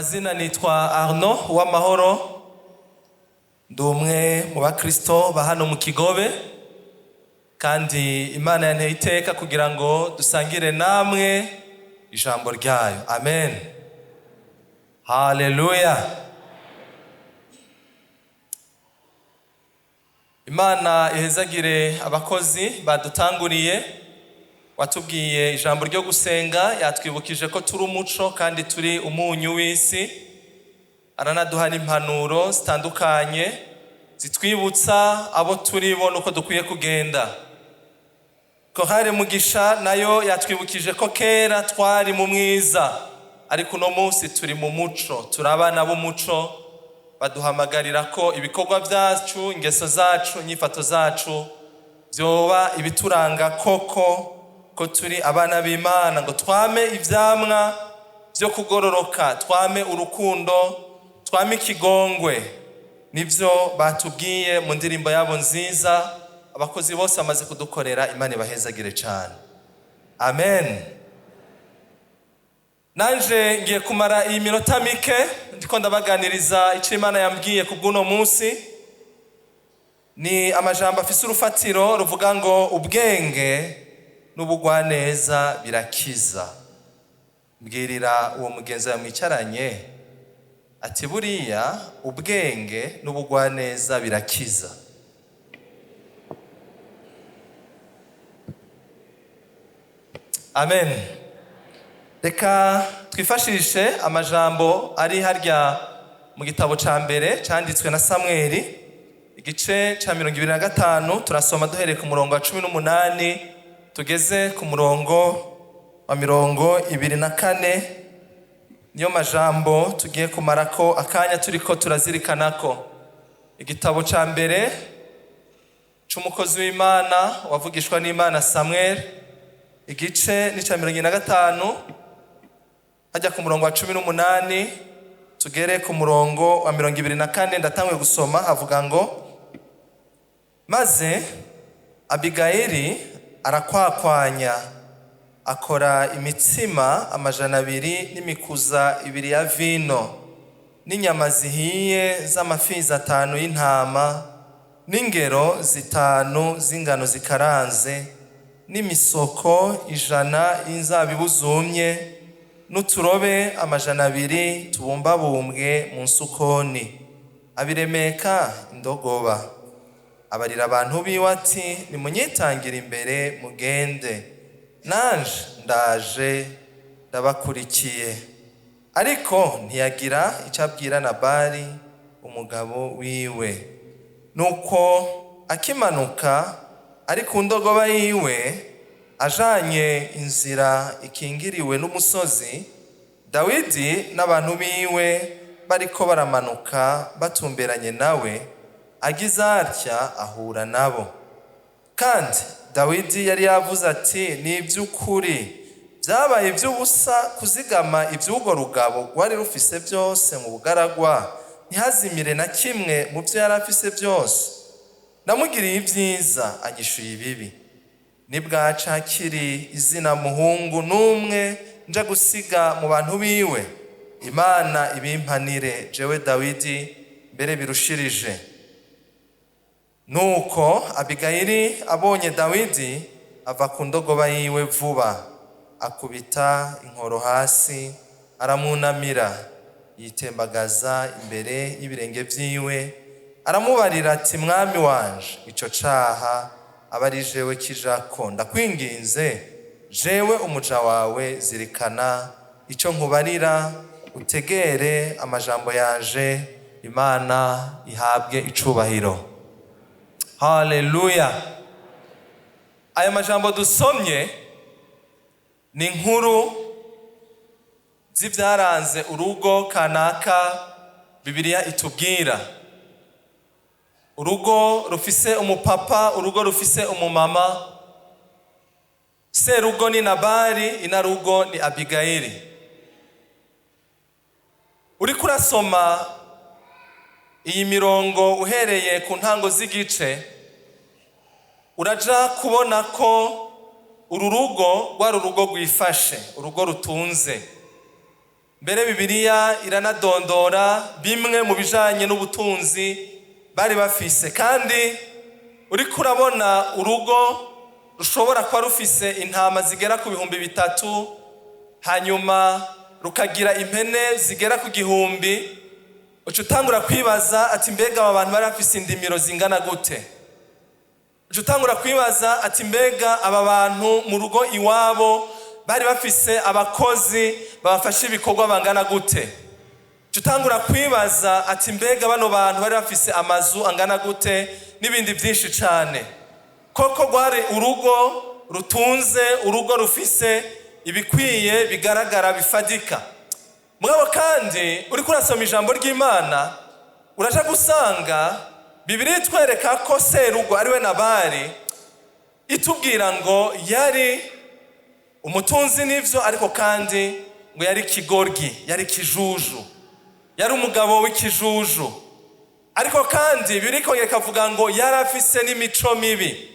Amazina nitwa Arnaud UWAMAHORO, ndi umwe mu bakristo ba hano mu Kigobe, kandi Imana yanteye iteka kugira ngo dusangire namwe ijambo ryayo. Amen. Haleluya. Imana ihezagire abakozi badutanguriye, watubwiye ijambo ryo gusenga, yatwibukije ko turi umuco kandi turi umunyu w'isi. Aranaduha n'impanuro zitandukanye zitwibutsa abo turi bo nuko dukwiye kugenda. Kohare Mugisha nayo yatwibukije ko kera twari mu mwiza, ariko uno munsi turi mu muco, turi abana b'umuco. Baduhamagarira ko ibikorwa byacu, ingeso zacu, inyifato zacu byoba ibituranga koko ko turi abana b'Imana, ngo twame ivyamwa byo kugororoka, twame urukundo, twame ikigongwe. Nivyo batubwiye mu ndirimbo yabo nziza. Abakozi bose amaze kudukorera, Imana ibahezagire cyane. Amen. Nanje ngiye kumara iyi minota mike ndiko ndabaganiriza icyo Imana yambwiye ku bw'uno munsi. Ni amajambo afise urufatiro ruvuga ngo ubwenge n'ubugwaneza birakiza. Mbwirira uwo mugenzi yamwicaranye ati buriya ubwenge n'ubugwaneza birakiza. Amen. Reka twifashishe amajambo ari harya mu gitabo ca mbere cyanditswe na Samweli, igice ca 25. Turasoma duhereye ku murongo wa 18 tugeze ku murongo wa 24. Niyo majambo tugiye kumarako akanya turiko turazirikanako. Igitabo ca mbere c'umukozi w'Imana wavugishwa n'Imana Samweli, igice ni ca 25 hajya ku murongo wa 18 tugere ku murongo wa 24. Ndatangwe gusoma. Havuga ngo, maze Abigayili arakwakwanya, akora imitsima 200 n'imikuza 2 ya vino, n'inyama zihiye z'amafizi 5 y'intama, n'ingero 5 z'ingano zikaranze, n'imisoko 100 y'inzabibu zumye, n'uturobe 200 tubumbabumbwe mu nsukoni. Abiremeka indogoba. Abarira abantu biwe ati, nimunyitangire imbere mugende, nanje ndaje ndabakurikiye. Ariko ntiyagira icyo abwira Nabali umugabo wiwe. Nuko akimanuka ari ku ndogoba yiwe, ajanye inzira ikingiriwe n'umusozi, Dawidi n'abantu biwe bariko baramanuka batumberanye nawe, agize atya ahura nabo. Kandi Dawidi yari yavuze ati, ni iby'ukuri byabaye iby'ubusa kuzigama iby'urwo rugabo rwari rufise byose mu bugaragwa, ntihazimire na kimwe mu byo yari afise byose. Namugiriye ibyiza, anyishuye ibibi. Nibwaca hakiri izina muhungu n'umwe nja gusiga mu bantu biwe, Imana ibimpanire jewe Dawidi mbere birushirije. Nuko Abigayili abonye Dawidi, ava ku ndogoba yiwe vuba, akubita inkoro hasi, aramunamira, yitembagaza imbere y'ibirenge vyiwe, aramubarira ati, mwami wanje, ico caha aba ari jewe kijako. Ndakwinginze jewe umuja wawe, zirikana ico nkubarira, utegere amajambo yaje. Imana ihabwe icubahiro. Haleluya. Aya majambo dusomye ni inkuru z'ibyaranze urugo kanaka Bibiliya itubwira. Urugo rufise umupapa, urugo rufise umumama. Serugo ni Nabali, inarugo ni Abigayili. Uriko urasoma iyi mirongo uhereye ku ntango z'igice, uraja kubona ko uru rugo rwari urugo rwifashe, urugo rutunze. mbere Bibiliya iranadondora bimwe mu bijanye n'ubutunzi bari bafise, kandi uriko urabona urugo rushobora kuba rufise intama zigera ku 3,000 hanyuma rukagira impene zigera ku 1,000, uca utangura kwibaza ati mbega aba bantu bari bafise indimiro zingana gute? Uca utangura kwibaza ati mbega aba bantu mu rugo iwabo bari bafise abakozi babafasha ibikorwa bangana gute? Uca utangura kwibaza ati mbega bano bantu bari bafise amazu angana gute n'ibindi byinshi cyane. Koko rwari urugo rutunze, urugo rufise ibikwiye bigaragara bifadika. Mugabo kandi uriko urasoma ijambo ry'Imana uraja gusanga Bibiliya itwereka ko serugo ariwe Nabali, itubwira ngo yari umutunzi n'ivyo, ariko kandi ngo yari kigoryi, yari kijuju, yari umugabo w'ikijuju, ariko kandi Bibiliya ikongera ikavuga ngo yari afise n'imico mibi.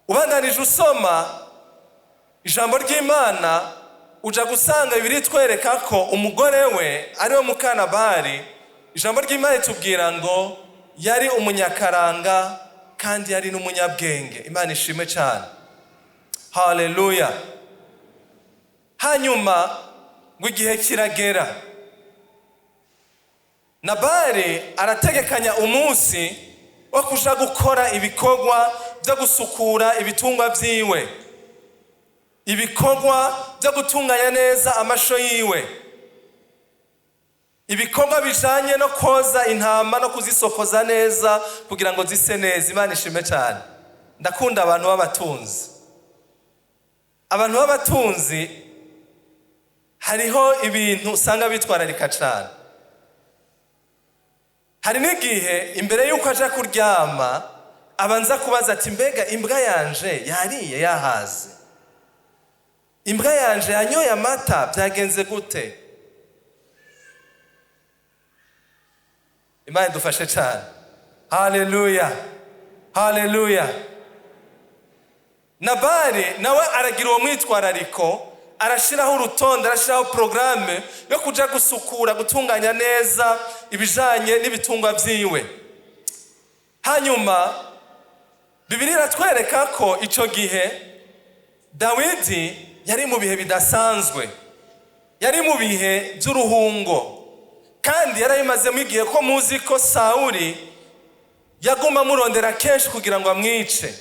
Ubandanije usoma ijambo ry'Imana uja gusanga Bibiliya itwereka ko umugore we ariwe Mukanabali, ijambo ry'Imana itubwira ngo yari umunyakaranga kandi yari n'umunyabwenge. Imana ishimwe cyane, haleluya. Hanyuma ngo igihe kiragera, Nabali arategekanya umunsi wo kuja gukora ibikorwa byo gusukura ibitungwa vyiwe, ibikorwa byo gutunganya neza amasho yiwe, ibikorwa bijanye no koza intama no kuzisokoza neza kugira ngo zise neza. Imana ishime cyane. Ndakunda abantu b'abatunzi. Abantu b'abatunzi hariho ibintu usanga bitwararika cyane. Hari n'igihe imbere yuko aja kuryama abanza kubaza ati mbega imbwa yanje yariye yahaze, imbwa yanje yanyoye amata, byagenze gute? Imana idufashe cyane, haleluya, haleluya. Nabali nawe aragira uwo mwitwarariko, arashiraho urutonde, arashiraho programme yo kuja gusukura, gutunganya neza ibijanye n'ibitungwa vyiwe. Hanyuma Bibiliya iratwereka ko ico gihe Dawidi yari mu bihe bidasanzwe, yari mu bihe by'uruhungo, kandi yarayimazemo igihe ko muzi ko Sawuli yaguma murondera kenshi kugira ngo amwice,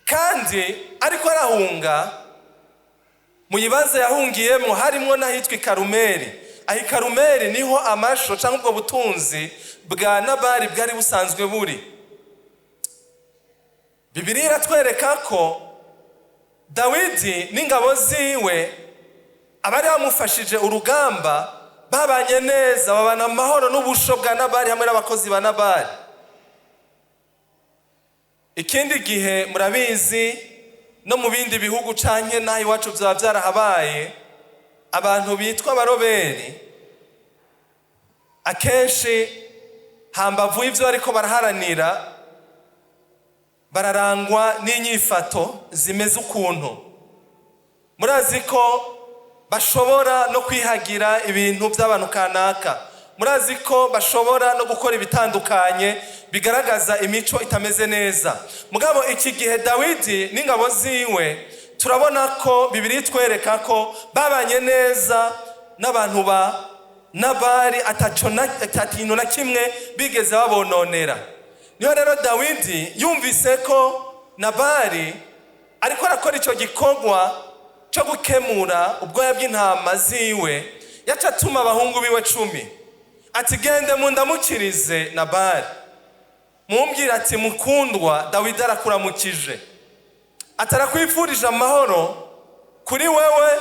kandi ariko arahunga mu yibanza yahungiyemo harimo n'ahitwa Karumeli. Aho Karumeli niho amasho cyangwa ubwo butunzi bwa Nabali bwari busanzwe buri. Bibiliya iratwereka ko Dawidi n'ingabo ziwe abari bamufashije urugamba babanye neza, babana amahoro n'ubusho bwa Nabali hamwe n'abakozi ba Nabali. Ikindi gihe murabizi no mu bindi bihugu canke naho iwacu byaba byarahabaye, abantu bitwa abaroberi akenshi hambavu y'ivyo ariko baraharanira bararangwa n'inyifato zimeze ukuntu. Murazi ko bashobora no kwihagira ibintu by'abantu kanaka, murazi ko bashobora no gukora ibitandukanye bigaragaza imico itameze neza. Mugabo iki gihe Dawidi n'ingabo ziwe turabona ko Bibiliya itwereka ko babanye neza n'abantu ba Nabali, atakintu na kimwe bigeze babononera. Niho rero Dawidi yumvise ko Nabali ariko arakora ico gikorwa cyo gukemura ubwoya bw'intama ziwe, yaca atuma abahungu biwe 10 ati gende mundamukirize Nabali, mumbwira ati mukundwa Dawidi arakuramukije, atarakwifurije amahoro kuri wewe,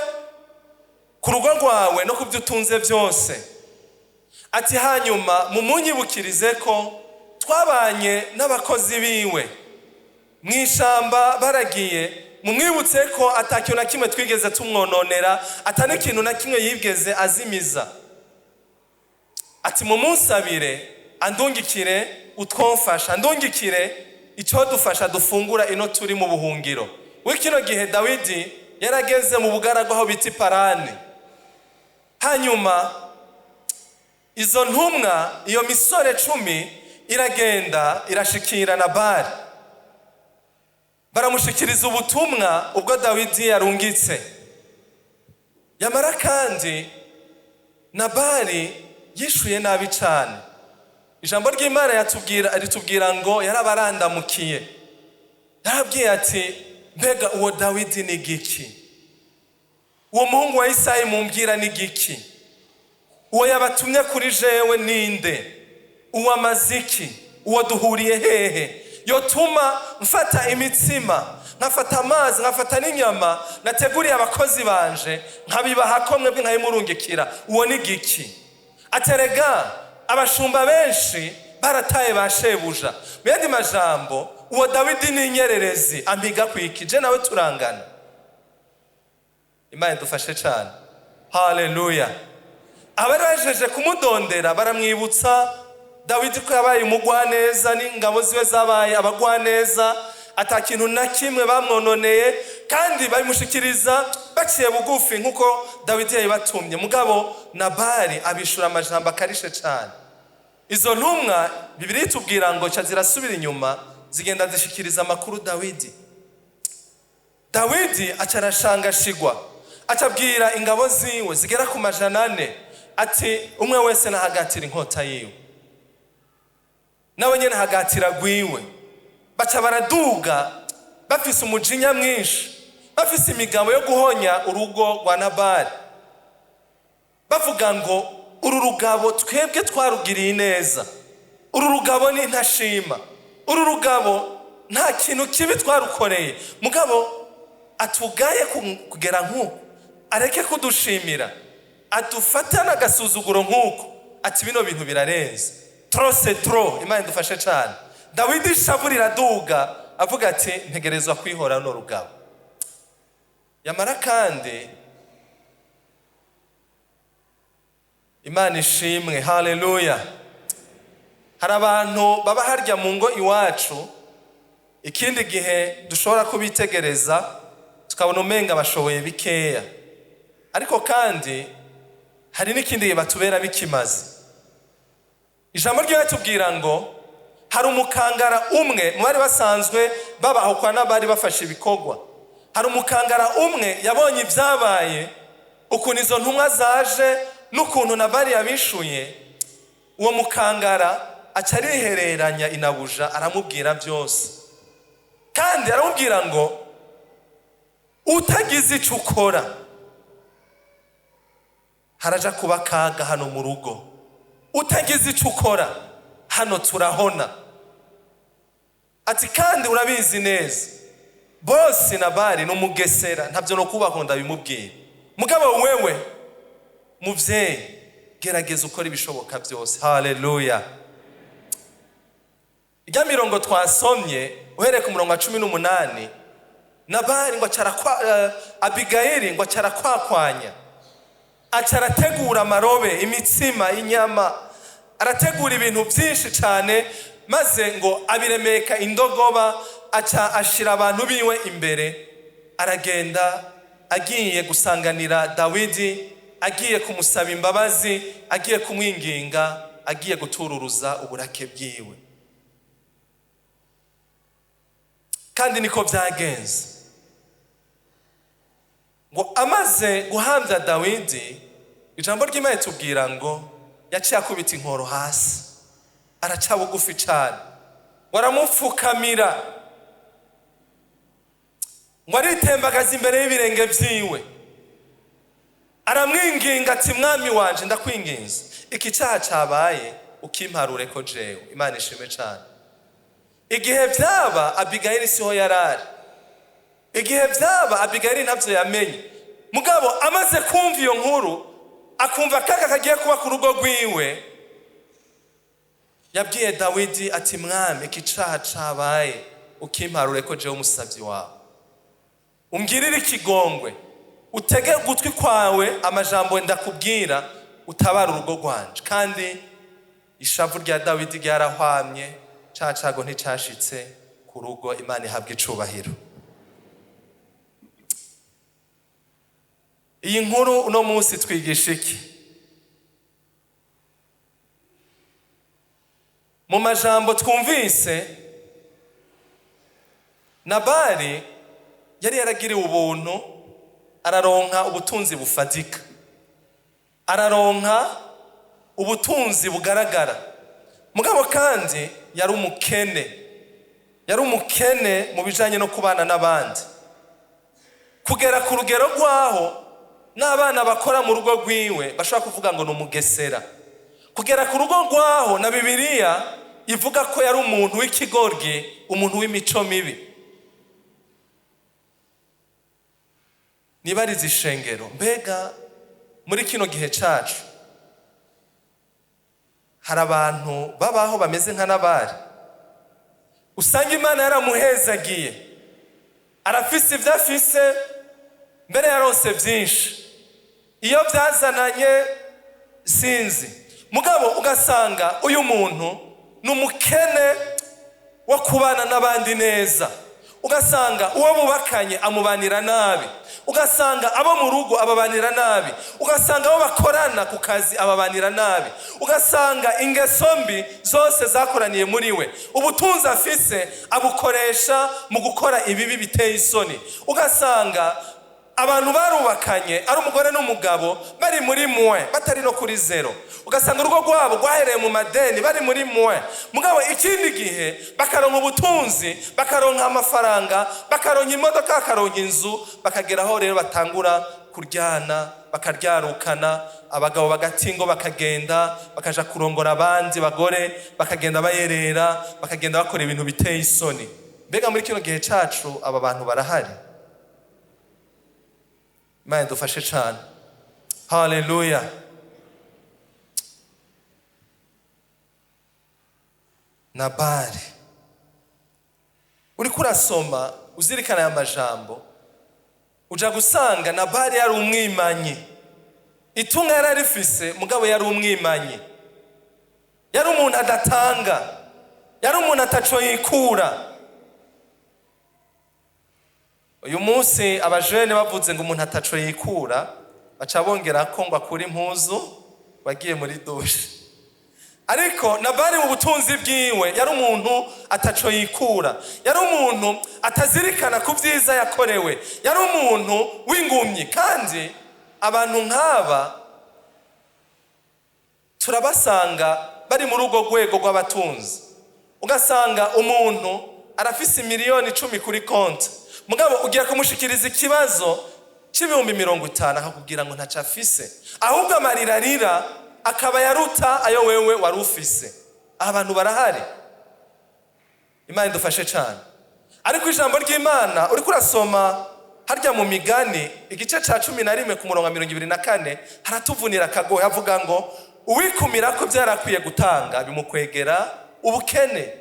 ku rugo rwawe no kubyo utunze byose. Ati hanyuma mumunyibukirize ko twabanye n'abakozi biwe mwishamba baragiye, mumwibutse ko atakintu na kimwe twigeze tumwononera, atane kintu na kimwe yibgeze azimiza. Ati mumunsabire andungikire utwomfasha, ndungikire icyo dufasha dufungura ino turi mu buhungiro. Wikino gihe Dawidi yarageze mu bugaragwa aho bita Parani. Hanyuma izo ntumwa, iyo misore 10 iragenda irashikira Nabali, baramushikiriza ubutumwa ubwo Dawidi yarungitse. Yamara kandi Nabali yishuye nabi cyane. Ijambo ry'Imana ritubwira ngo yarabarandamukiye. Yarabwiye ati, mbega uwo Dawidi ni giki? Uwo muhungu wa Isayi mumbwira ni giki? Uwo yabatumye kuri jewe ninde? Uwo amaziki? Uwo duhuriye hehe? Yotuma mfata imitsima, nkafata amazi, nkafata n'inyama nateguriye abakozi banje, nkabibaha ko mwebwe nkayimurungikira. Uwo ni giki? Aterega abashumba benshi barataye bashebuja. Mu yandi majambo, uwo Dawidi ni inyererezi, ampiga kwikije nawe turangana. Imana dufashe cyane. Haleluya. Abari bajeje kumudondera baramwibutsa Dawidi ko yabaye umugwaneza, n'ingabo ziwe zabaye abagwaneza, atakintu na kimwe bamwononeye, kandi bayimushikiriza baciye bugufi nkuko Dawidi yayibatumye. Mugabo Nabali abishura amajambo akarishe cyane. Izo ntumwa Bibiliya itubwira ngo zirasubira inyuma, zigenda zishikiriza amakuru Dawidi. Dawidi acarashangashigwa, acabwira ingabo ziwe zigera ku 400 ati, umwe wese nahagatira inkota yiwe, nawe nyene hagatira gwiwe. Baca baraduga bafise umujinya mwinshi, bafise imigabo yo guhonya urugo rwa Nabali, bavuga ngo uru rugabo twebwe twarugiriye neza, uru rugabo ni ntashima, uru rugabo nta kintu kibi twarukoreye, mugabo atugaye kugera nk'uko, areke kudushimira, adufatana agasuzuguro nk'uko, ati bino bintu birarenze, trop c'est trop. Imana dufashe cyane. Dawidi shavuri raduga avuga ati, ntegerezwa kwihora no rugabo. Yamara kandi Imana ishimwe. Haleluya. Hari abantu baba harya mu ngo iwacu, ikindi gihe dushobora kubitegereza tukabona umenga bashoboye bikeya, ariko kandi hari n'ikindi gihe batubera bikimaze. Ijambo ryo ritubwira ngo hari umukangara umwe mu bari basanzwe babaho kwa Nabali bafashe ibikogwa. Hari umukangara umwe yabonye ibyabaye, ukuntu izo ntumwa zaje n'ukuntu Nabali yabishuye. Uwo mukangara acarihereranya inabuja, aramubwira byose, kandi aramubwira ngo utagize icyo ukora haraja kuba kaga hano mu rugo, utagize icyo ukora hano turahona. Ati kandi urabizi neza bosi Nabali n'umugesera, ntabyo no kubakunda bimubwira, mugabo wewe muvyeyi gerageza ukora ibishoboka byose. Haleluya. Ijya mirongo twasomye uhereye ku murongo wa 18, Nabali ngo Abigayili ngo acarakwakwanya, acarategura amarobe, imitsima, inyama, arategura ibintu byinshi cyane, maze ngo abiremeka indogoba, aca ashira abantu biwe imbere, aragenda agiye gusanganira Dawidi, agiye kumusaba imbabazi, agiye kumwinginga, agiye gutururuza uburake bwiwe. Kandi niko byagenze. Ngo amaze guhambya Dawidi, ijambo ry'Imana tubwira ngo yaciye akubita inkoro hasi, araca bugufi cyane, waramupfukamira, ngo aritembagaza imbere y'ibirenge byiwe, aramwinginga ati, mwami wanje ndakwinginze, iki cyaha cyabaye ukimparure ko jewe. Imana ishime cyane. Igihe byaba Abigayili siho yarari, igihe byaba Abigayili ntabyo yamenye, mugabo amaze kumva iyo nkuru, akumva akaga kagiye kuba ku rugo rwiwe, yabwiye Dawidi ati, mwami iki cyaha cyabaye ukimparure ko jewe umusabyi wawe, umbwirire ikigongwe, utege gutwi kwawe amajambo ndakubwira, utabara urugo rwanje. Kandi ishavu rya Dawidi ryarahwamye, cacago nticashitse ku rugo. Imana ihabwe icubahiro. iyi nkuru uno munsi twigisha iki? Mu majambo twumvise, Nabali yari yaragiriwe ubuntu, araronka ubutunzi bufatika, araronka ubutunzi bugaragara. Mugabo kandi yari umukene mu bijanye no kubana n'abandi, kugera ku rugero rwaho n'abana bakora mu rugo rwiwe bashobora kuvuga ngo ni umugesera, kugera ku rugo rwaho na Bibiliya ivuga ko yari umuntu w'ikigoryi, umuntu w'imico mibi. Nibariza ishengero, mbega muri kino gihe cacu hari abantu babaho bameze nka Nabali? Usanga Imana yaramuhezagiye, arafise ivyo afise, mbere yaronse vyinshi, iyo vyazananye sinzi. Mugabo ugasanga uyu muntu ni umukene wo kubana n'abandi neza, ugasanga uwo bubakanye amubanira nabi, ugasanga abo mu rugo ababanira nabi, ugasanga abo bakorana ku kazi ababanira nabi, ugasanga ingeso mbi zose zakoraniye muri we. Ubutunzi afise abukoresha mu gukora ibibi biteye isoni. Ugasanga abantu barubakanye ari umugore n'umugabo bari muri mwe, batari no kuri zero. Ugasanga urugo rwabo rwahereye mu madeni bari muri mwe. Mugabo ikindi gihe bakaronka ubutunzi, bakaronka amafaranga, bakaronka imodoka, bakaronka inzu, bakageraho rero batangura kuryana, bakaryarukana, abagabo bagatingo bakagenda bakaja kurongora abandi bagore, bakagenda bayerera, bakagenda bakora ibintu biteye isoni. Mbega muri kino gihe cacu aba bantu barahari? Imana dufashe cyane. Haleluya. Nabali, uriko urasoma uzirikana aya majambo, uja gusanga Nabali yari umwimanyi. Itunga yari arifise, mugabo yari umwimanyi, yari umuntu adatanga, yari umuntu ataco yikura. Uyu munsi abajene bavuze ngo umuntu ataco yikura, baca bongera ko ngo akura impuzu bagiye muri dushe. Ariko Nabali mu butunzi bwiwe yari umuntu ataco yikura, yari umuntu atazirikana ku vyiza yakorewe, yari umuntu w'ingumyi. Kandi abantu nk'aba turabasanga bari muri urwo rwego rw'abatunzi. Ugasanga umuntu arafise miliyoni 10 kuri konti, mugabo ugiye kumushikiriza ikibazo c'ibihumbi 50 akakubwira ngo ntaco afise, ahubwo amarira arira akaba yaruta ayo wewe wari ufise. Abantu barahari. Imana idufashe cyane. Ariko ijambo ry'Imana uriko urasoma harya mu Migani igice ca 11 ku murongo 24 haratuvunira akagohe, avuga ngo uwikumira ko byarakwiye gutanga bimukwegera ubukene.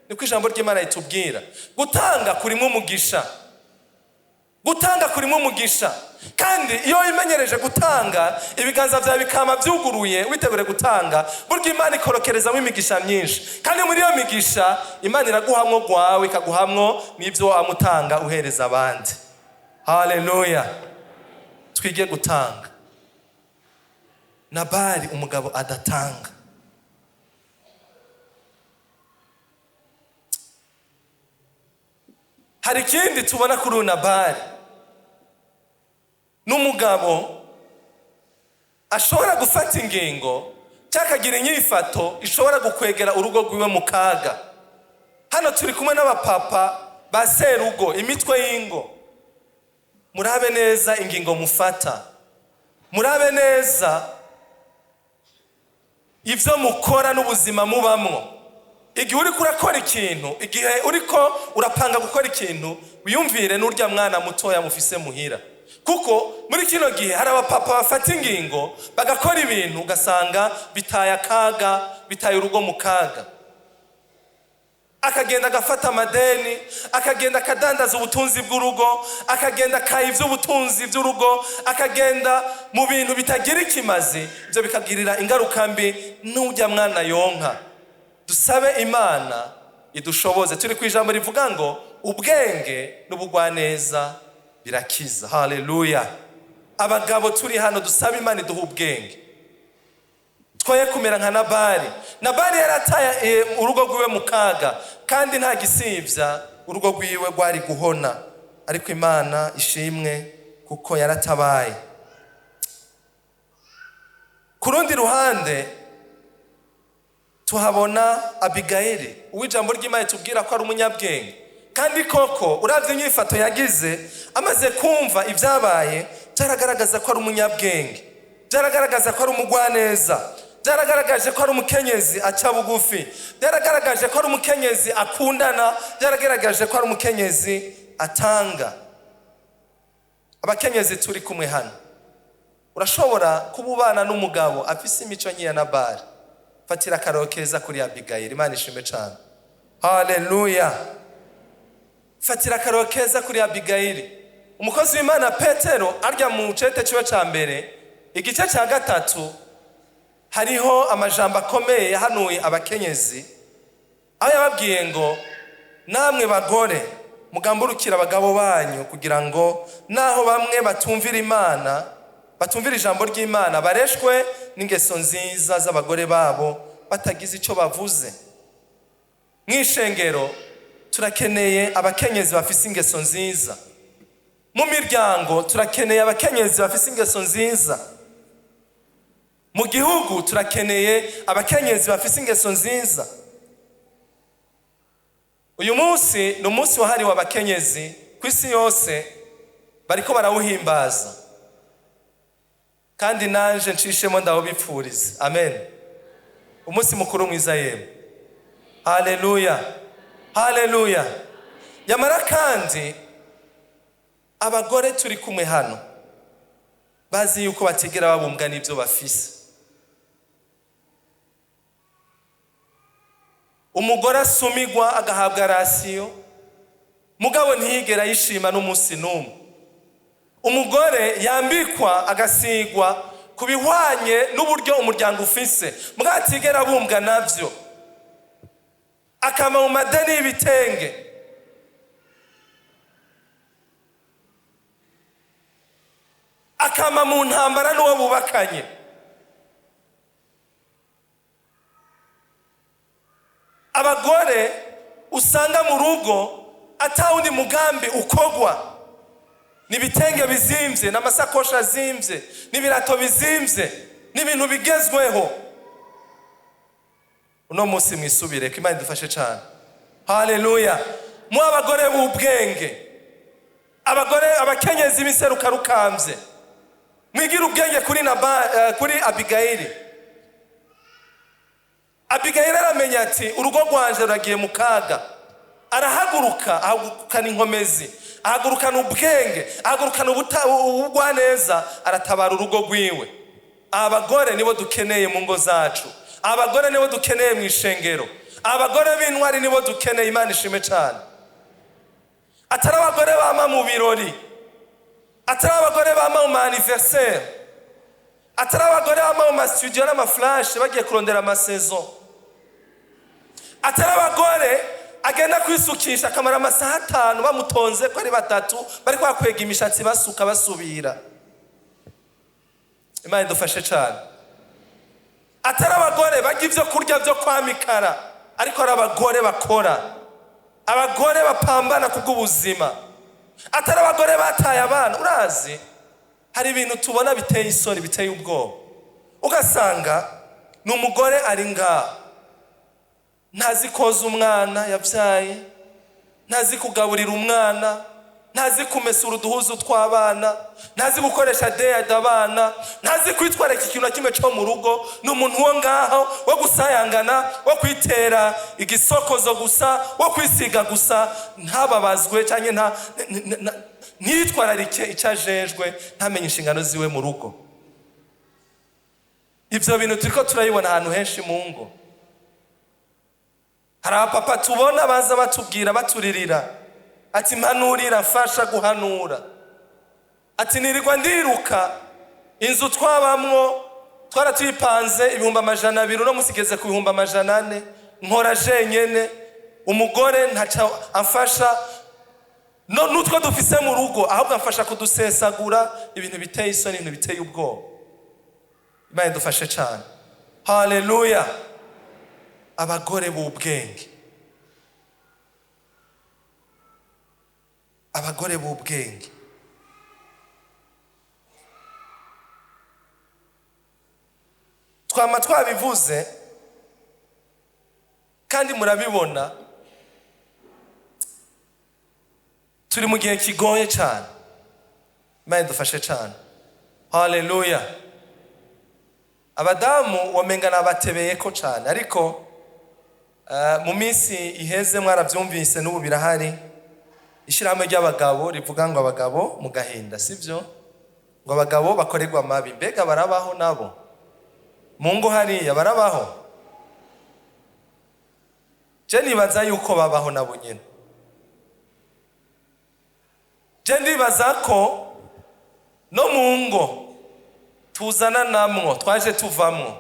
Niko ijambo ry'Imana ritubwira. Gutanga kurimo umugisha, gutanga kurimo umugisha. Kandi iyo imenyereje gutanga, ibiganza byawe bikama byuguruye witegure gutanga, burya Imana ikorokerezamo imigisha myinshi. Kandi muri iyo migisha Imana iraguhamwo gwawe, ikaguhamwo n'ibyo amutanga uhereza abandi. Haleluya. Twige gutanga. Nabali umugabo adatanga. Hari ikindi tubona kuri Nabali, n'umugabo ashobora gufata ingingo cyakagira inyifato ishobora gukwegera urugo rwiwe mu kaga. Hano turi kumwe n'abapapa ba serugo, imitwe y'ingo. Murabe neza ingingo mufata, murabe neza ivyo mukora n'ubuzima mubamwo. Igihe uriko urakora ikintu, igihe uriko urapanga gukora ikintu, wiyumvire n'urya mwana mutoya mufise muhira. Kuko muri kino gihe hari abapapa bafata ingingo bagakora ibintu ugasanga bitaye akaga, bitaye urugo mu kaga. Akagenda agafata amadeni, akagenda akadandaza ubutunzi bw'urugo, akagenda akayivya ubutunzi by'urugo, akagenda mu bintu bitagira ikimazi, ibyo bikagirira ingaruka mbi n'urya mwana yonka. Dusabe Imana idushoboze. Turi ku ijambo rivuga ngo ubwenge n'ubugwaneza birakiza. Haleluya. abagabo turi hano dusaba Imana iduha ubwenge, twoye kumera nka Nabali yarataye urugo rwiwe mu kaga, kandi nta gisivya urugo rwiwe rwari guhona, ariko Imana ishimwe kuko yaratabaye. Ku rundi ruhande tuhabona Abigayili, uwijambo ry'Imana tubwira ko ari umunyabwenge, kandi koko uravye inyifato yagize amaze kumva ivyabaye, byaragaragaza ko ari umunyabwenge, byaragaragaza ko ari umugwaneza, byaragaragaje ko ari umukenyezi aca bugufi, byaragaragaje ko ari umukenyezi akundana, byaragaragaje ko ari umukenyezi atanga. Abakenyezi turi kumwe hano, urashobora kububana n'umugabo afise imico nkiya Nabali, fatira akaroro keza kuri Abigayili. Imana ishimwe cyane, haleluya. Fatira akaroro keza kuri Abigayili. Umukozi w'Imana Petero arya mu cete ciwe ca mbere igice ca 3 hariho amajambo akomeye yahanuye abakenyezi, aho yababwiye ngo namwe bagore mugamburukira abagabo banyu, kugira ngo naho bamwe batumvira Imana, batumvira ijambo ry'Imana, bareshwe n'ingeso nziza z'abagore babo batagize icyo bavuze. Mw'ishengero turakeneye abakenyezi bafise ingeso nziza, mu miryango turakeneye abakenyezi bafise ingeso nziza, mu gihugu turakeneye abakenyezi bafise ingeso nziza. Uyu munsi ni umunsi wahariwe abakenyezi ku isi yose, bariko barawuhimbaza, kandi nanje nshishemo ndawubipfuriza. Amen. Umunsi mukuru mwiza yemwe, haleluya, haleluya. Yamara kandi abagore turi kumwe hano bazi yuko batigera babumbwa n'ibyo bafise. Umugore asumigwa agahabwa rasiyo, mugabo ntiyigera yishima n'umunsi n'umwe. Umugore yambikwa agasigwa kubihwanye n'uburyo umuryango ufise, mugabo atigera bumbwa navyo, akama mu madeni y'ibitenge, akama mu ntambara n'uwo bubakanye. Abagore usanga mu rugo atawundi mugambi ukogwa, n'ibitenge bizimvye, n'amasakosha azimvye, n'ibirato bizimvye, n'ibintu bigezweho. Uno munsi mwisubire, Imana idufashe cyane, haleluya. Mu abagore b'ubwenge, abagore abakenyezi b'iseruka rukambye, mwigira ubwenge kuri Abigayili. Abigayili aramenya ati urugo rwanje ruragiye mu kaga, arahaguruka, ahagurukana inkomezi, ahagurukana ubwenge, ahagurukana ubugwaneza, aratabara urugo rwiwe. Abagore nibo dukeneye mu ngo zacu, abagore nibo dukeneye mu ishengero, abagore b'intwari nibo dukeneye. Imana ishime cyane. Atari abagore bama mu birori, atari abagore bama mu anniversaire, atari abagore bama mu studio n'amaflash bagiye kurondera amasaison, atari abagore agenda kwisukisha akamara amasaha 5 bamutonze ko ari batatu bari kwakwega imishatsi basuka basubira. Imana idufashe cyane. Atari abagore bagira ibyo kurya byo kwamikara, ariko ari abagore bakora, abagore bapambana kubw'ubuzima. Atari abagore bataye abana. Urazi hari ibintu tubona biteye isoni, biteye ubwoba, ugasanga ni umugore ari ngaha ntazi koza umwana yabyaye, ntazi kugaburira umwana, ntazi kumesura uduhuzu tw'abana, ntazi gukoresha deyada abana, ntazi kwitwararika ikintu na kimwe cyo mu rugo. Ni umuntu wo ngaho wo gusayangana, wo kwitera igisokozo gusa, wo kwisiga gusa, ntababazwe cyangwa ntitwararike icyajejwe, ntamenye inshingano ziwe mu rugo. Ibyo bintu turiko turayibona ahantu henshi mu ngo. Hari abapapa tubona baza batubwira baturirira ati mpanurira, mfasha guhanura, ati nirirwa ndiruka, inzu twabamwo twaratuyipanze 200,000, no musigeze ku 400,000, nkora jenyene, umugore ntaca amfasha, no nutwo dufise mu rugo ahubwo amfasha kudusesagura ibintu biteye isoni, ibintu biteye ubwoba. Imana idufashe cyane. Haleluya. Abagore b'ubwenge, abagore b'ubwenge. Twama twabivuze kandi murabibona, turi mu gihe kigoye cyane. Imana idufashe cyane. Haleluya. Abadamu wamenga nabatebeye ko cyane, ariko mu minsi iheze mwarabyumvise n'ubu birahari. Ishyirahamwe ry'abagabo rivuga ngo abagabo mu gahinda, sibyo? Ngo abagabo bakorerwa amabi. Mbega barabaho nabo? Mu ngo hariya barabaho? Je nibaza yuko babaho nabo nyine. Je ndibaza ko no mu ngo tuzana namwo, twaje tuvamwo,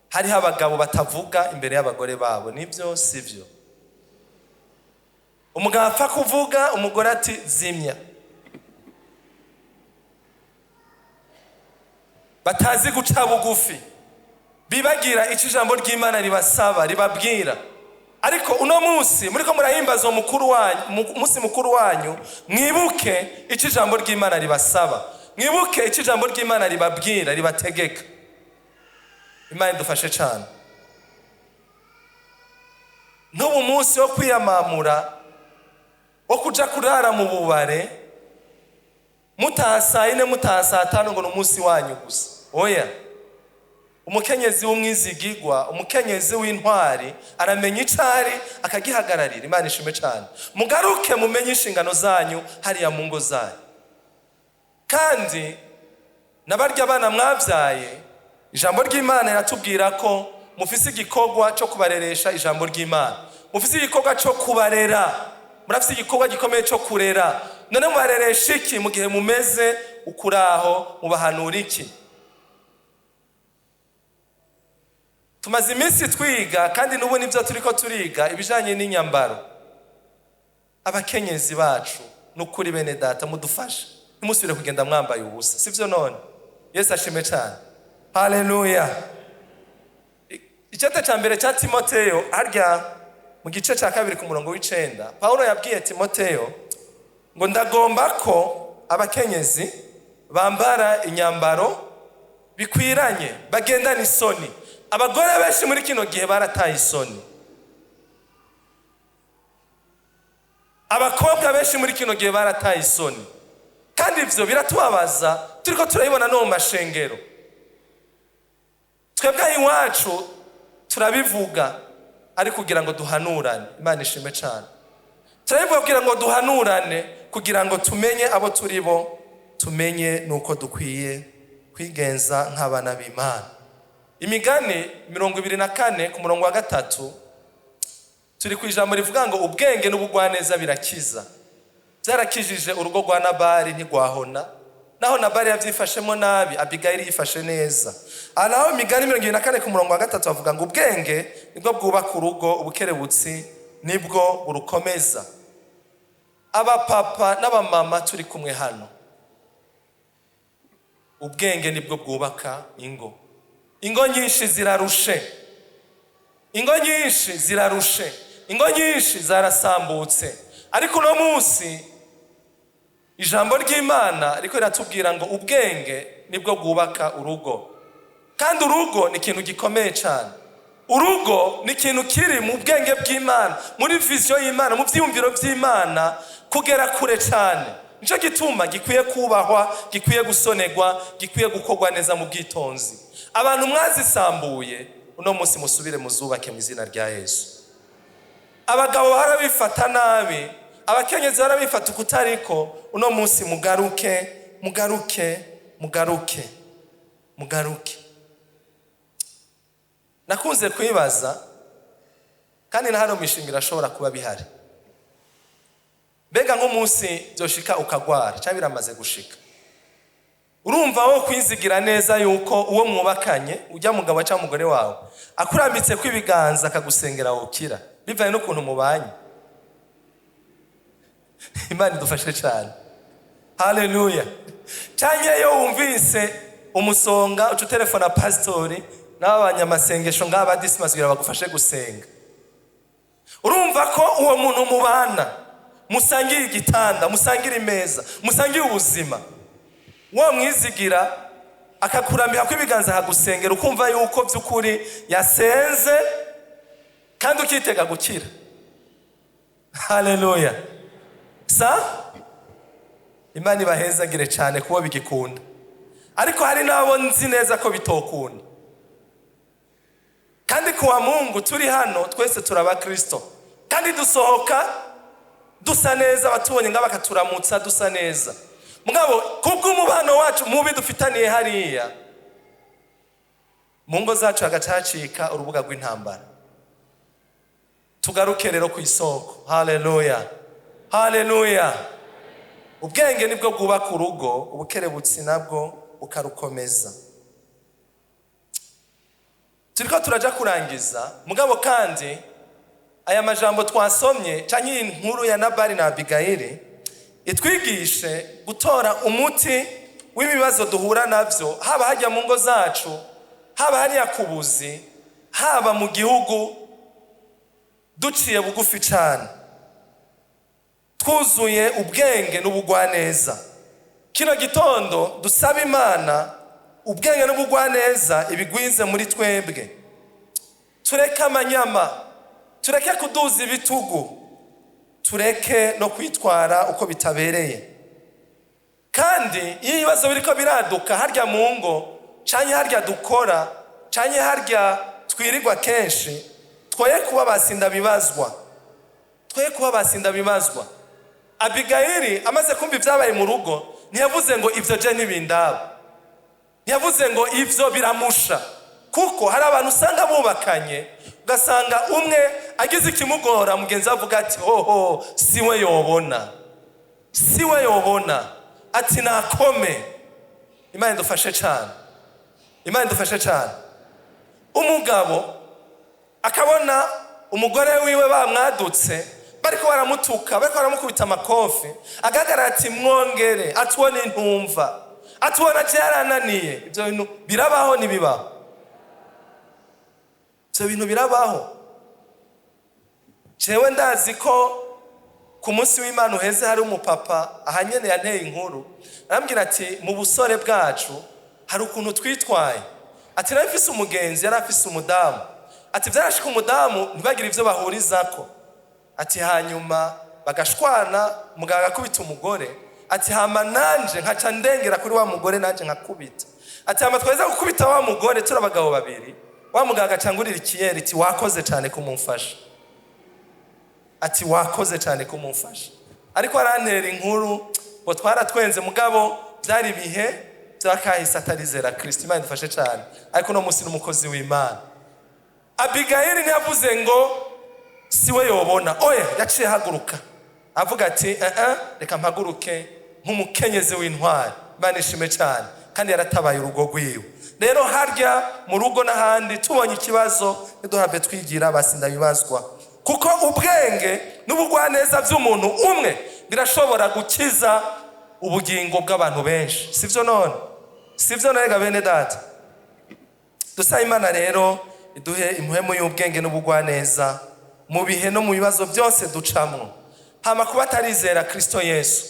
hariho abagabo batavuga imbere y'abagore babo. Nibyo sivyo? Umugabo apfa kuvuga, umugore ati zimya. Batazi guca bugufi, bibagira icyo ijambo ry'Imana ribasaba, ribabwira. Ariko uno munsi muriko murahimbaza umunsi mukuru wanyu, mwibuke icyo ijambo ry'Imana ribasaba, mwibuke icyo ijambo ry'Imana ribabwira, ribategeka. Imana idufashe cyane. N'ubu munsi wo kwiyamamura, wo kuja kurara mu bubare, mutaha saa 4 mutaha saa 5 ngo n'umunsi wanyu gusa. Oya. Umukenyezi w'umwizigigwa, umukenyezi w'intwari aramenya icari akagihagararira. Imana ishime cyane. Mugaruke mumenye inshingano zanyu hariya mu ngo zanyu. Kandi nabarya abana mwabyaye, ijambo ry'Imana riratubwira ko mufise igikorwa cyo kubareresha ijambo ry'Imana. Mufise igikorwa cyo kubarera. Murafise igikorwa gikomeye cyo kurera. None mubareresha iki mu gihe mumeze ukuraho, mubahanura iki? Tumaze iminsi twiga kandi n'ubu nibyo turiko turiga ibijanye n'inyambaro. Abakenyezi bacu n'ukuri bene data mudufashe, ntimusubire kugenda mwambaye ubusa, sivyo none? Yesu ashime cyane. Haleluya. Icyata cya mbere cya Timoteyo, harya mu gice cya 2 ku murongo w'9, Paulo yabwiye Timoteyo ngo ndagomba ko abakenyezi bambara inyambaro bikwiranye, bagendana isoni. Abagore benshi muri kino gihe barataye isoni. Abakobwa benshi muri kino gihe barataye isoni. Kandi ivyo biratubabaza, turiko turabibona no mu mashengero. Twebwe iwacu turabivuga ari kugira ngo duhanurane. Imana ishime cyane. Turabivuga kugira ngo duhanurane, kugira ngo tumenye abo turibo, tumenye nuko dukwiye kwigenza nk'abana b'Imana. Imigani 24 ku murongo wa 3 turi ku ijambo rivuga ngo ubwenge n'ubugwaneza birakiza. Byarakijije urugo rwa Nabali ntigwahona, naho Nabali yavyifashemo nabi, Abigayili yifashe neza. Alaho Imigani 24 ku murongo wa 3 bavuga ngo ubwenge nibwo bwubaka urugo, ubukerebutsi nibwo burukomeza. Abapapa n'abamama turi kumwe hano, ubwenge nibwo bwubaka ingo. Ingo nyinshi zirarushe, ingo nyinshi zirarushe, ingo nyinshi zarasambutse. Ariko no munsi ijambo ry'Imana riko riratubwira ngo ubwenge nibwo bwubaka urugo. Kandi urugo ni ikintu gikomeye cyane. Urugo ni ikintu kiri mu bwenge bw'Imana, muri vision y'Imana, mu byiyumviro by'Imana kugera kure cyane. Nico gituma gikwiye kubahwa, gikwiye gusonegwa, gikwiye gukorwa neza mu bwitonzi. Abantu mwazisambuye uno munsi musubire muzubake mu izina rya Yesu. Abagabo barabifata nabi, abakenyezi barabifata ukutariko, uno munsi mugaruke, mugaruke, mugaruke, mugaruke. Nakunze kwibaza, kandi na hano mishingira ashobora kuba bihari. Mbega nk'umunsi byoshika ukagwara, cyangwa biramaze gushika, urumva wo kwizigira neza yuko uwo mwubakanye ujya mugabo cyangwa umugore wawe akurambitse kwibiganza akagusengera ukira, bivaye n'ukuntu mubanye? Imana idufashe cyane. Haleluya. Cyanye yo wumvise umusonga ucu telefona pastori n'abanyamasengesho ngaba Dismas gira bagufashe gusenga. Urumva ko uwo muntu mubana musangira igitanda, musangira imeza, musangira ubuzima. Wo mwizigira akakurambira ko ibiganza hagusengera ukumva yuko by'ukuri yasenze kandi ukitega gukira. Haleluya. Imana ibahezagire cyane kuba bigikunda. Ariko hari nabo nzi neza ko bitokunda. Kandi kuwa Mungu turi hano twese turaba Kristo. Kandi dusohoka dusa neza, batubonye ngaba bakaturamutsa dusa neza. Mugabo kubw'umubano wacu mubi dufitaniye hariya, mu ngo zacu hagacacika urubuga rw'intambara. Tugaruke rero ku isoko. Haleluya. Haleluya. Ubwenge nibwo bwubaka urugo, ubukerebutsi nabwo ukarukomeza. Turiko turaja kurangiza, mugabo kandi aya majambo twasomye canke inkuru ya Nabali na Abigayili itwigishe gutora umuti w'ibibazo duhura navyo, haba hajya mu ngo zacu, haba hariya kubuzi, haba mu gihugu, duciye bugufi cyane, twuzuye ubwenge n'ubugwaneza. Kino gitondo dusaba Imana ubwenge n'ubugwaneza ibigwize muri twebwe. Tureke amanyama, tureke kuduza ibitugu, tureke no kwitwara uko bitabereye. Kandi iyo ibibazo biriko biraduka harya mu ngo, canke harya dukora, canke harya twirirwa kenshi, twoye kuba basinda bibazwa. Twoye kuba basinda bibazwa. Abigayili amaze kumva ibyabaye mu rugo, ntiyavuze ngo ivyo je nibindaba. Ntiyavuze ngo ivyo biramusha. Kuko hari abantu usanga bubakanye, ugasanga umwe agize ikimugora mugenzi avuga ati hoho siwe yobona. Siwe yobona. Ati nakome. Imana idufashe cyane. Imana idufashe cyane. Umugabo akabona umugore wiwe bamwadutse, bariko baramutuka, bariko baramukubita amakofi, agagara ati mwongere, atubone intumva, atubona cyarananiye. Ibyo bintu birabaho nibibaho. Ibyo bintu birabaho. Jewe ndazi ko ku munsi w'Imana uheze hari umupapa ahanyene yanteye inkuru, arambwira ati mu busore bwacu hari ukuntu twitwaye. Ati narafise umugenzi, yarafise umudamu. Ati byarashika umudamu ntibagira ivyo bahurizako. Ati hanyuma bagashwana, muganga akubita umugore. Ati hama nanje nkaca ndengera kuri wa mugore nanje nkakubita. Ati hama tweza gukubita wa mugore turi abagabo babiri. Wa muganga cangurira ikiyeri ati wakoze cyane kumumfasha. Ati wakoze cyane kumumfasha. Ariko arantera inkuru ngo twaratwenze mugabo byari bihe byakahise atarizera Kristo. Imana idufashe cyane. Ariko no musi n'umukozi w'Imana. Abigayili ntiyavuze ngo siwe yobona. Oya, yaciye haguruka avuga ati reka mpaguruke nk'umukenyezi w'intwari. Imana ishime cyane. Kandi yaratabaye urugo rwiwe. Rero harya mu rugo n'ahandi tubonye ikibazo ntiduhave twigira basinda bibazwa. Kuko ubwenge n'ubugwaneza by'umuntu umwe birashobora gukiza ubugingo bw'abantu benshi. Sivyo none? Sivyo none bene data? Dusaba Imana rero iduhe impuhemu y'ubwenge n'ubugwaneza mu bihe no mu bibazo byose ducamwo. Hama kuba atarizera Kristo Yesu.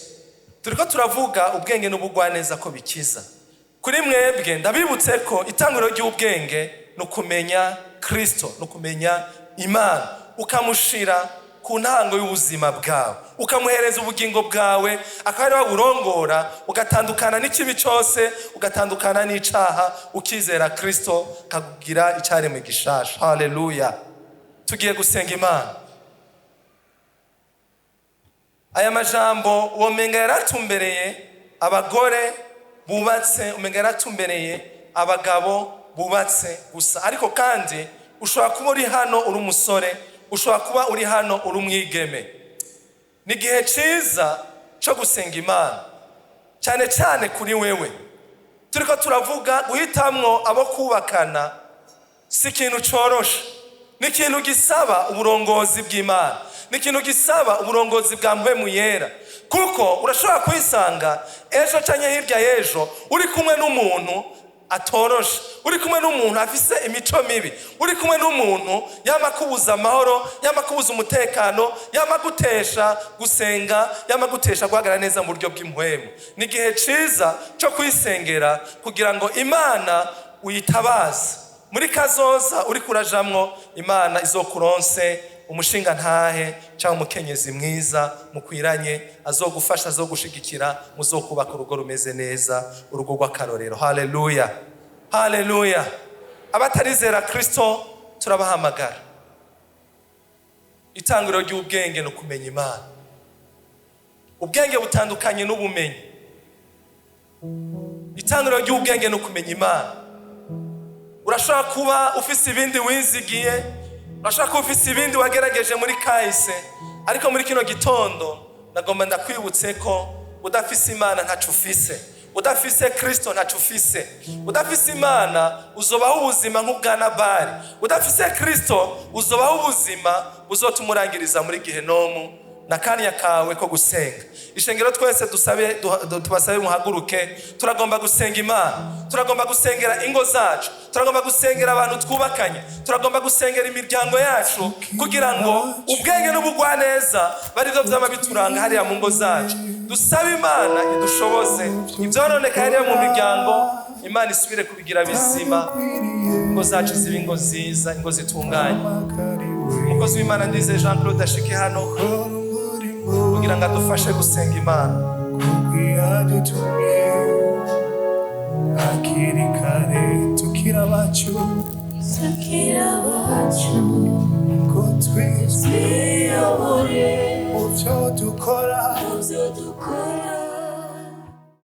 Turiko turavuga ubwenge n'ubugwaneza ko bikiza. Kuri mwebwe ndabibutse ko itanguro ry'ubwenge no kumenya Kristo, no kumenya Imana, ukamushira ku ntango y'ubuzima bwawe, ukamuhereza ubugingo bwawe, akaba waburongora, ugatandukana n'ikibi cyose, ugatandukana n'icaha, ukizera Kristo kakugira icyaremwe gishasha. Haleluya. Tugiye gusenga Imana. Aya majambo womenga yaratumbereye abagore bubatse, umenga yaratumbereye abagabo bubatse gusa. Ariko kandi ushobora kuba uri hano uri umusore, ushobora kuba uri hano uri umwigeme. Ni igihe cyiza cyo gusenga Imana, cyane cyane kuri wewe. Turiko turavuga guhitamwo abo kubakana si ikintu coroshe. ni ikintu gisaba uburongozi bw'Imana, ni ikintu gisaba uburongozi bwa mpwemu yera, kuko urashobora kwisanga ejo canke hirya y'ejo uri kumwe n'umuntu atoroshe, uri kumwe n'umuntu afise imico mibi, uri kumwe n'umuntu yama kubuza amahoro, yama kubuza umutekano, yama gutesha gusenga, yama gutesha guhagarara neza mu buryo bw'impwemu. Ni igihe ciza cyo kwisengera kugira ngo Imana uyitabaze muri kazoza uri kurajamwo, Imana izokuronse umushinga ntahe cyangwa umukenyezi mwiza mukwiranye, azogufasha, azogushigikira, muzokubaka urugo rumeze neza, urugo rw'akarorero. Haleluya, haleluya. Abatarizera Kristo turabahamagara, itanguriro ry'ubwenge no kumenya Imana. Ubwenge butandukanye n'ubumenyi. Itanguriro ry'ubwenge no kumenya Imana. Urashobora kuba ufise ibindi wizigiye, urashobora kuba ufise ibindi wagerageje muri kahise, ariko muri kino gitondo nagomba ndakwibutse ko udafise Imana ntaco ufise, udafise Kristo ntaco ufise. Udafise Imana uzobaho ubuzima nk'ubwa Nabali, udafise Kristo uzobaho ubuzima buzotumurangiriza muri Gehenomu n'akanya kawe ko gusenga. Ishengero twese tubasabe muhaguruke, turagomba gusenga Imana, turagomba gusengera ingo zacu, turagomba gusengera abantu twubakanye, turagomba gusengera imiryango yacu, kugira ngo ubwenge n'ubugwaneza barivyo vyama bituranga hariya mu ngo zacu. Dusabe Imana idushoboze ivyononeka hariya mu miryango, Imana isubire kubigira bizima, ingo zacu zibe ingo nziza, ingo zitunganye. Umukozi w'Imana Ndize Jean Claude ashike hano kugira ngo adufashe gusenga Imana. Akiri kare tukira bacu ngo twiyobore mu byo dukora